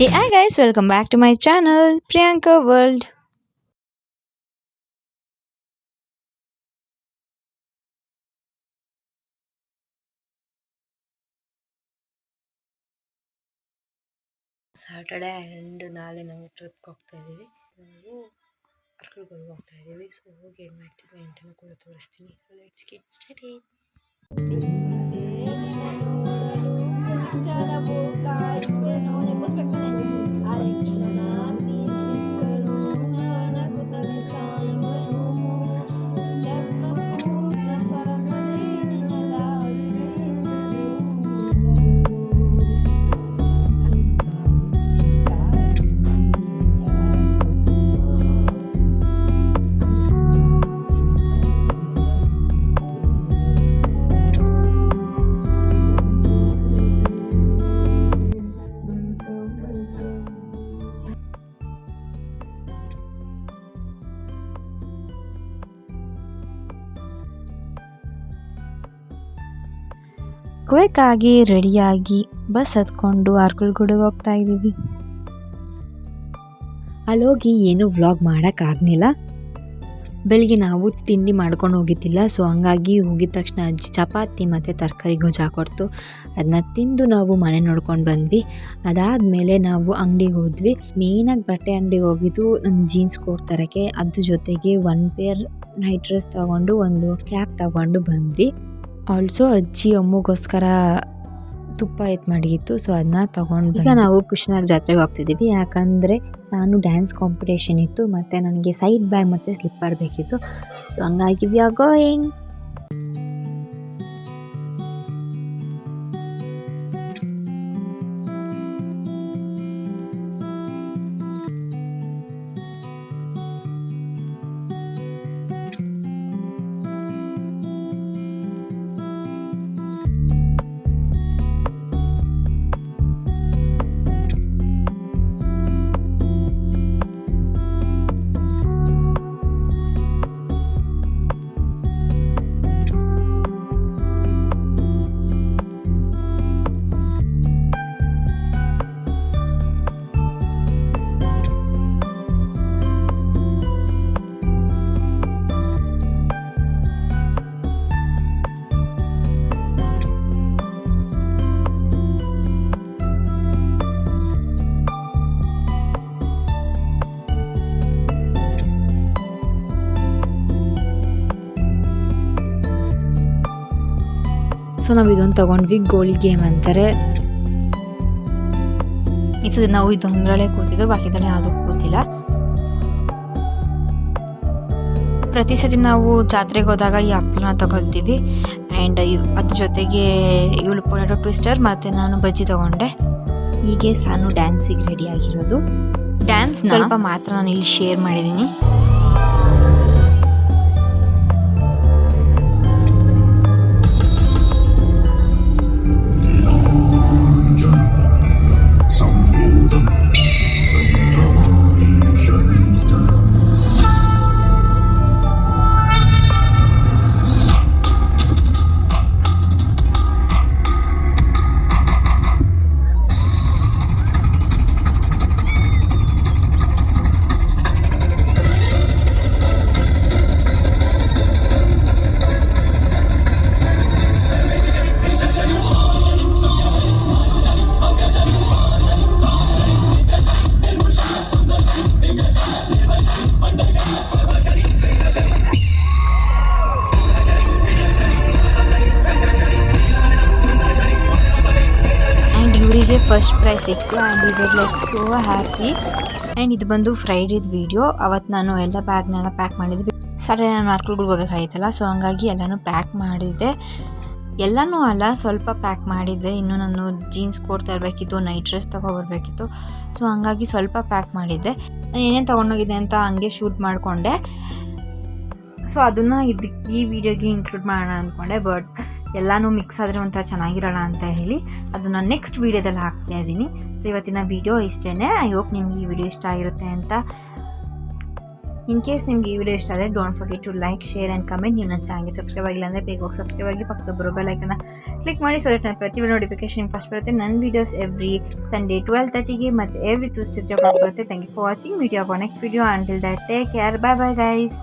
Hey, hi guys, welcome back to my channel, Priyanka World. Saturday and ನಾಳೆ ನಾವು ಟ್ರಿಪ್ಗೆ ಹೋಗ್ತಾ ಇದ್ದೀವಿ. ನಾವು ಅರ್ಕಲ್ಗೋಡು ಹೋಗ್ತಾ ಇದ್ದೀವಿ. ಸೊ ಹೋಗಿ ಏನು ಮಾಡ್ತೀವಿ ಅಂತಲೂ ಕೂಡ ತೋರಿಸ್ತೀನಿ. Let's get started. ಕ್ವಿಕ್ ಆಗಿ ರೆಡಿಯಾಗಿ ಬಸ್ ಹತ್ಕೊಂಡು ಅರ್ಕಲ್ಗೋಡಿಗೆ ಹೋಗ್ತಾ ಇದ್ದೀವಿ. ಅಲ್ಲೋಗಿ ಏನೂ ವ್ಲಾಗ್ ಮಾಡೋಕ್ಕಾಗಲಿಲ್ಲ. ಬೆಳಿಗ್ಗೆ ನಾವು ತಿಂಡಿ ಮಾಡ್ಕೊಂಡು ಹೋಗಿದ್ದಿಲ್ಲ. ಸೊ ಹಂಗಾಗಿ ಹೋಗಿದ ತಕ್ಷಣ ಅಜ್ಜಿ ಚಪಾತಿ ಮತ್ತು ತರಕಾರಿ ಗೊಜ್ಜು ಹಾಕೊಡ್ತು. ಅದನ್ನ ತಿಂದು ನಾವು ಮನೆ ನೋಡ್ಕೊಂಡು ಬಂದ್ವಿ. ಅದಾದಮೇಲೆ ನಾವು ಅಂಗಡಿಗೆ ಹೋದ್ವಿ. ಮೇಯ್ನಾಗಿ ಬಟ್ಟೆ ಅಂಗಡಿಗೆ ಹೋಗಿದ್ದು ಜೀನ್ಸ್ ಕೋಟ್ ತರೋಕ್ಕೆ. ಅದ್ರ ಜೊತೆಗೆ 1 ಪೇರ್ ನೈಟ್ ಡ್ರೆಸ್ ತೊಗೊಂಡು ಒಂದು ಕ್ಯಾಪ್ ತೊಗೊಂಡು ಬಂದ್ವಿ. ಆಲ್ಸೋ ಅಜ್ಜಿ ಅಮ್ಮಗೋಸ್ಕರ ತುಪ್ಪ ಮಾಡಿತ್ತು. ಸೊ ಅದನ್ನ ತೊಗೊಂಡು ಈಗ ನಾವು ಕೃಷ್ಣರ ಜಾತ್ರೆಗೆ ಹೋಗ್ತಿದ್ದೀವಿ. ಯಾಕಂದರೆ ನಾನು ಡ್ಯಾನ್ಸ್ ಕಾಂಪಿಟೇಷನ್ ಇತ್ತು ಮತ್ತು ನನಗೆ ಸೈಡ್ ಬ್ಯಾಗ್ ಮತ್ತು ಸ್ಲಿಪ್ಪರ್ ಬೇಕಿತ್ತು. ಸೊ ಹಂಗಾಗಿ ವಿ ಆರ್ ಗೋಯಿಂಗ್. ಸೊ ನಾವು ಇದೊಂದು ತೊಗೊಂಡ್ವಿ. ಗೋಳಿ ಗೇಮ್ ಅಂತಾರೆ. ಈ ಸತಿ ನಾವು ಇದೊಂದರಲ್ಲೇ ಕೂತಿದ್ದು, ಬಾಕಿದಲ್ಲಿ ಯಾವುದೂ ಕೂತಿಲ್ಲ. ಪ್ರತಿ ಸತಿ ನಾವು ಜಾತ್ರೆಗೆ ಹೋದಾಗ ಈ ಹಪ್ಪಳನ ತಗೊಳ್ತೀವಿ. ಆ್ಯಂಡ್ ಅದ್ರ ಜೊತೆಗೆ ಇವಳು ಪೊಟ್ಯಾಟೊ ಟ್ವಿಸ್ಟರ್ ಮತ್ತು ನಾನು ಬಜ್ಜಿ ತೊಗೊಂಡೆ. ಹೀಗೆ ಸಾನು ಡ್ಯಾನ್ಸಿಗೆ ರೆಡಿ ಆಗಿರೋದು. ಡ್ಯಾನ್ಸ್ ಸ್ವಲ್ಪ ಮಾತ್ರ ನಾನು ಇಲ್ಲಿ ಶೇರ್ ಮಾಡಿದ್ದೀನಿ. ಫಸ್ಟ್ ಪ್ರೈಸ್ ಸಿಕ್ತು ಆ್ಯಂಡ್ ಇದು ಲೈಕ್ ಸೋ ಹ್ಯಾಪಿ. ಆ್ಯಂಡ್ ಇದು ಬಂದು ಫ್ರೈಡೇದು ವೀಡಿಯೋ. ಅವತ್ತು ನಾನು ಎಲ್ಲ ಬ್ಯಾಗ್ನೆಲ್ಲ ಪ್ಯಾಕ್ ಮಾಡಿದ್ದೆ. ಸಾಟರ್ಡೆ ನಾನು ಅರ್ಕಲ್ಗೋಡಿಗೆ ಹೋಗ್ಬೇಕಾಗಿತ್ತಲ್ಲ. ಸೊ ಹಂಗಾಗಿ ಎಲ್ಲನೂ ಪ್ಯಾಕ್ ಮಾಡಿದ್ದೆ. ಎಲ್ಲನೂ ಅಲ್ಲ, ಸ್ವಲ್ಪ ಪ್ಯಾಕ್ ಮಾಡಿದ್ದೆ. ಇನ್ನು ನಾನು ಜೀನ್ಸ್ ಕೋಟ್ ತರಬೇಕಿತ್ತು, ನೈಟ್ ಡ್ರೆಸ್ ತೊಗೊಬರ್ಬೇಕಿತ್ತು. ಸೊ ಹಂಗಾಗಿ ಸ್ವಲ್ಪ ಪ್ಯಾಕ್ ಮಾಡಿದ್ದೆ. ನಾನು ಏನೇನು ತೊಗೊಂಡೋಗಿದ್ದೆ ಅಂತ ಹಂಗೆ ಶೂಟ್ ಮಾಡಿಕೊಂಡೆ. ಸೊ ಅದನ್ನು ಈ ವಿಡಿಯೋಗೆ ಇನ್ಕ್ಲೂಡ್ ಮಾಡೋಣ ಅಂದ್ಕೊಂಡೆ. ಬಟ್ ಎಲ್ಲನೂ ಮಿಕ್ಸ್ ಆದರೆ ಒಂಥರ ಚೆನ್ನಾಗಿರೋಲ್ಲ ಅಂತ ಹೇಳಿ ಅದನ್ನು ನೆಕ್ಸ್ಟ್ ವೀಡಿಯೋದಲ್ಲಿ ಹಾಕ್ತಾ ಇದ್ದೀನಿ. ಸೊ ಇವತ್ತಿನ ವೀಡಿಯೋ ಇಷ್ಟೇ. ಐ ಹೋಪ್ ನಿಮ್ಗೆ ಈ ವಿಡಿಯೋ ಇಷ್ಟ ಆಗಿರುತ್ತೆ ಅಂತ ಇನ್ ಕೇಸ್ ನಿಮಗೆ ಈ ವಿಡಿಯೋ ಇಷ್ಟ ಆದರೆ don't forget to like, share and comment. ನೀವು ನನ್ನ ಚಾನಲ್ಗೆ ಸಬ್ಸ್ಕ್ರೈಬ್ ಆಗಿಲ್ಲ ಅಂದರೆ ಬೇಗ ಹೋಗಿ ಸಬ್ಸ್ಕ್ರೈಬ್ ಆಗಿ ಪಕ್ಕದ ಬರೋ ಬೆಲ್ ಐಕನ್ನ ಕ್ಲಿಕ್ ಮಾಡಿ. ಸೊ ದಟ್ ನನ್ನ ಪ್ರತಿ ನೋಟಿಫಿಕೇಶನ್ ಫಸ್ಟ್ ಬರುತ್ತೆ. ನನ್ನ ವೀಡಿಯೋಸ್ ಎವ್ರಿ ಸಂಡೇ 12:30ಗೆ ಮತ್ತು ಎವ್ರಿ ಟ್ಯೂಸ್ಡೇ ಬರುತ್ತೆ. Thank you for watching. Meet you upon next video. Until that take care. Bye bye guys.